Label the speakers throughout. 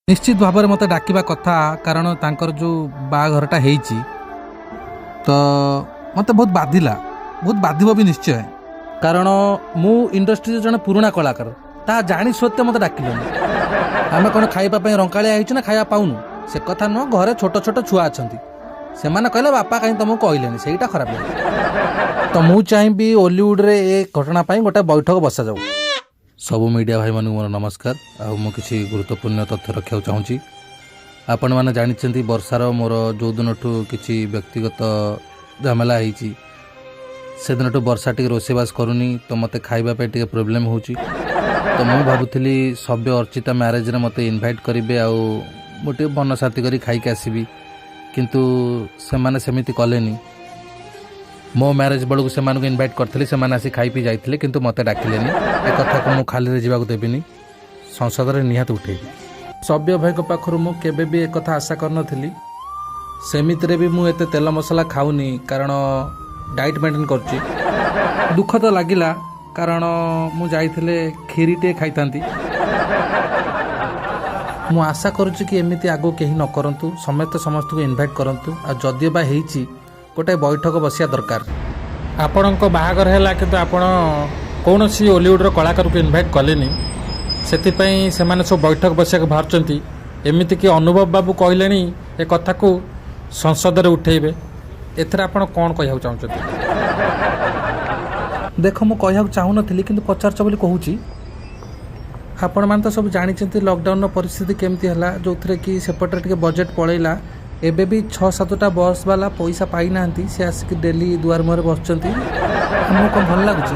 Speaker 1: निश्चित भाव में मत डाकिबा कथा कारण तांकर जो बाघरटा होती तो मत बहुत बाधिला बहुत बाधिब भी निश्चय कारण मु इंडस्ट्री जन पुराणा कलाकार ता जानी सत्य मत डाकिल आम कौन खाइबा रंकालिया ना खाया पाऊनु से कथा नुह घरे छोट छोट छुआ अच्छा से कहले बापा कहीं तुमको कहले सहीटा खराब लगे तो मु चाहिए ओलीवुड रे ए घटना गोटे बैठक बसा जाऊ। सबू मीडिया भाई मानू मोर नमस्कार आउ किसी गुरुत्वपूर्ण तथ्य रखा चाहूँगी आपण मैंने जानते वर्षार मोर जो दिन किसी व्यक्तिगत झमेला होती से दिन वर्षा टी रोषेबास करूनी तो मत खावाई टे प्रोब्लेम हो तो मु भावुली सभ्य अर्चिता मैरेज रे मत इनभाइट करेंगे आउ गोटे बन साथी कर खाई आसबि किंतु से माने सेमिति कलेनी मो मैरेज बेलू से इनभाइट करते से आसी खाई पी जाते किंतु मत डाकिले ए कथा को मुझे खाली जावाक देविनी संसद में निहात उठेबी। सभ्य भाई पाखर मु केबे भी एक कथा आशा करनथिली सेमिति भी मु एते तेल मसला खाऊनी कारण डाइट मेंटेन करची दुख तो लागिला कारण मु जाइथिले खीरी टे खाइतांती मु आशा करुच्ची कि एमिति आगो केही न करंतु समस्त समस्त को इनभाइट करंतु आ जदियो बा हेइची गोटे बैठक बसिया दरकार आपण बाहागर है कि आपण कौन सी ओलीवुड कलाकार को इनभाइट कलेनी से सब बैठक बसिया बाहर एमती कि अनुभव बाबू कहले ए कथा को संसद में उठेबे एथर आपण कौन कह चाहते देख मु कह चाहून कि पचारच बोली कहूँ आपण मैंने तो सब जानते लॉकडाउन परिस्थिति केमती है जो थे कि सेपटे टे बजेट पलैला एबे भी 6-7टा बस वाला पैसा पाई ना सी आसिक डेली दुआर मुहर बस आमको कौन भल लगुच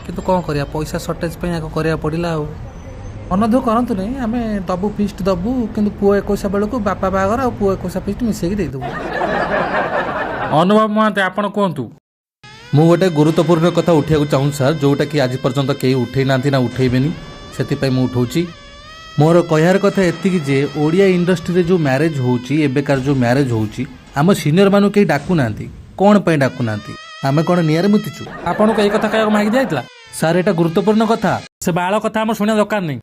Speaker 1: कि कौन करिया पैसा सर्टेज करा पड़ा अनदुख करतु नहीं आम दबु फिस्ट दबु कि पुओ 21 बेलू बापा बागर आ पुओ 21 फिस्ट मिसेक देदेबु।
Speaker 2: अनुभव महाते आपण कहतु
Speaker 1: मु गोटे गुरुत्वपूर्ण कथा उठा चाहूँ सर जोटा कि आज पर्यंत कहीं उठे ना ना उठेबेनी से मुझे उठाऊँ मोर कहार कथा एतिकी जे ओडिया इंडस्ट्री रे जो मैरेज होउची एबेकार जो मैरेज होउची आम सीनियर मानु के डाकू नांती कोन पे डाकू नांती आमे कोन नियर मुतिचु
Speaker 2: आपण को एई कथा काय मागी जायतला
Speaker 1: सर एटा गुरुत्वपूर्ण कथा
Speaker 2: से बाळ कथा हम सुनिया दरकार नहीं।